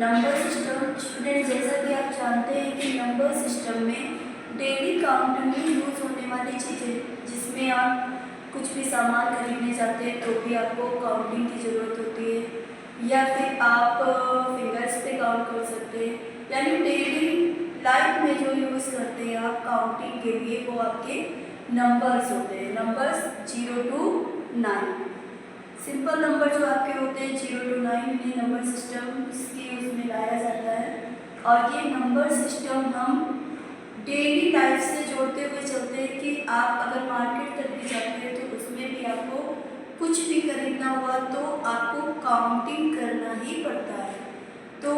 Number system student, जैसा कि आप जानते हैं कि नंबर सिस्टम में डेली काउंट में यूज होने वाली चीज़ें, जिसमें आप कुछ भी सामान खरीदने जाते हैं तो भी आपको काउंटिंग की ज़रूरत होती है, या फिर आप फिंगर्स पे काउंट कर सकते हैं। यानी डेली लाइफ में जो यूज़ करते हैं आप काउंटिंग के लिए, वो आपके नंबर्स होते हैं। नंबर्स 0 to 9, सिंपल नंबर जो आपके होते हैं 0 to 9, इन्हें नंबर सिस्टम के यूज में लाया जाता है। और ये नंबर सिस्टम हम डेली लाइफ से जोड़ते हुए चलते हैं कि आप अगर मार्केट तक भी जाते हैं तो उसमें भी आपको कुछ भी खरीदना हुआ तो आपको काउंटिंग करना ही पड़ता है। तो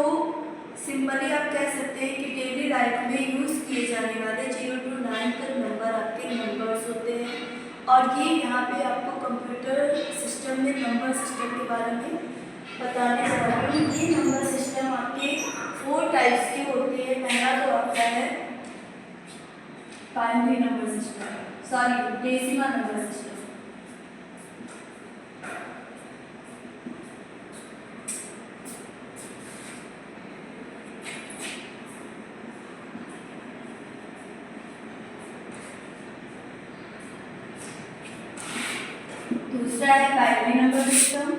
सिंपली आप कह सकते हैं कि डेली लाइफ में यूज़ किए जाने वाले 0 to 9 तक नंबर आपके नंबर्स होते हैं। और ये यहाँ पे आपको कंप्यूटर सिस्टम में नंबर सिस्टम के बारे में बताने जा रही हूँ। ये नंबर सिस्टम आपके 4 टाइप्स के होते हैं। पहला तो आता है binary number system, sorry decimal number system. दूसरा है बाइनरी नंबर सिस्टम।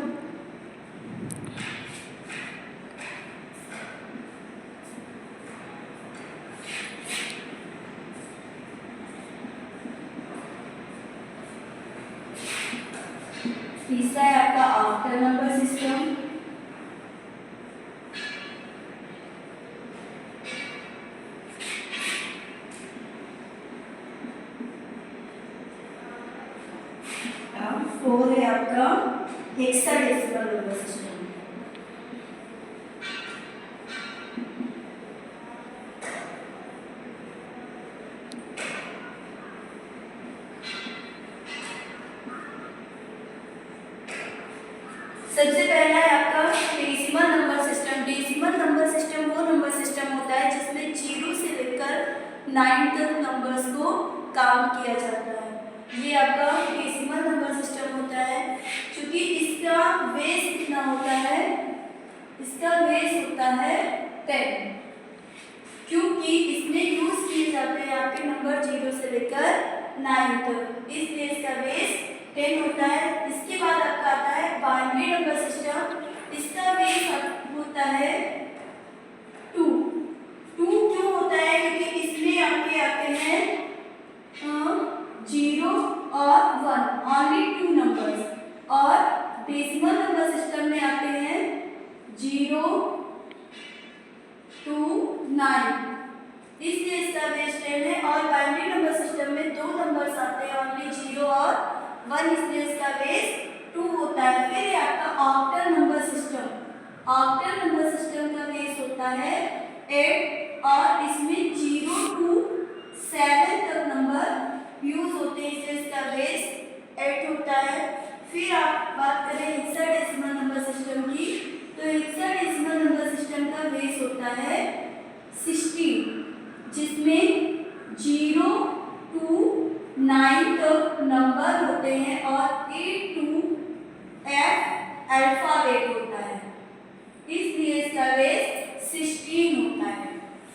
तीसरा है आपका ऑक्टल नंबर सिस्टम। फोर है आपका हेक्साडेसिमल नंबर सिस्टम। सबसे पहला है आपका decimal number system. Decimal number system वो नंबर सिस्टम होता है जिसमें 0 से लेकर 9 तक नंबर्स को काउंट किया जाता है। ये आपका डेसिमल नंबर सिस्टम होता है। क्योंकि इसका बेस कितना होता है, इसका बेस होता है 10, क्योंकि इसमें यूज किए जाते हैं आपके नंबर 0 से लेकर 9 तक, इसलिए इसका बेस 10 होता है। इसके बाद आपका आता है बाइनरी नंबर सिस्टम। इसका बेस होता है 2। 2 क्यों होता है? क्योंकि इसमें आपके आते हैं 0 और 1, ओनली 2 नंबर्स। और डेसिमल नंबर सिस्टम में आते हैं 0 to 9, इसलिए इसका बेस 10 है। और बाइनरी नंबर सिस्टम में 2 नंबर्स आते हैं, ओनली 0 और 1, इसलिए इसका बेस 2 होता है। फिर ये आपका octal number system. Octal number system का बेस होता है 8, और इसमें 0 to 7 तक नंबर यूज होते हैं, इसलिए इसका बेस 8 होता है। फिर आप बात करें हेक्साडेसिमल नंबर सिस्टम की, तो हेक्साडेसिमल नंबर सिस्टम का बेस होता है 16, जिसमें 0 to 9 तक नंबर होते हैं और A to F अल्फाबेट होता है, इसलिए इसका बेस 16 होता है।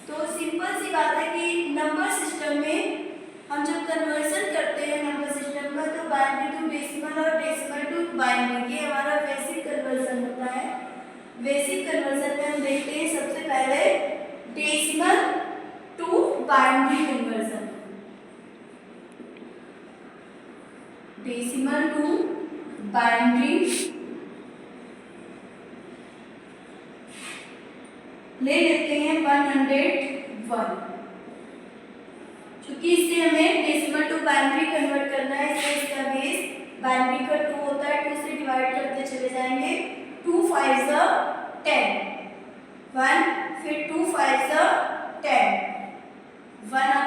तो सिंपल सी बात है कि नंबर सिस्टम में हम जब कन्वर्जन करते हैं नंबर सिस्टम का, तो बाइनरी टू डेसिमल और डेसिमल टू बाइनरी, ये हमारा बेसिक कन्वर्जन होता है। बेसिक कन्वर्जन में हम देखते हैं सबसे पहले decimal to binary conversion. Decimal to binary ले लेते हैं 101, क्योंकि इससे हमें डेसिमल टू बाइनरी कन्वर्ट करना है, इसलिए इसका बेस बाइनरी का 2 होता है। 2 से डिवाइड करते चले जाएंगे, 2 5 10, 1, फिर 2 5 10, 1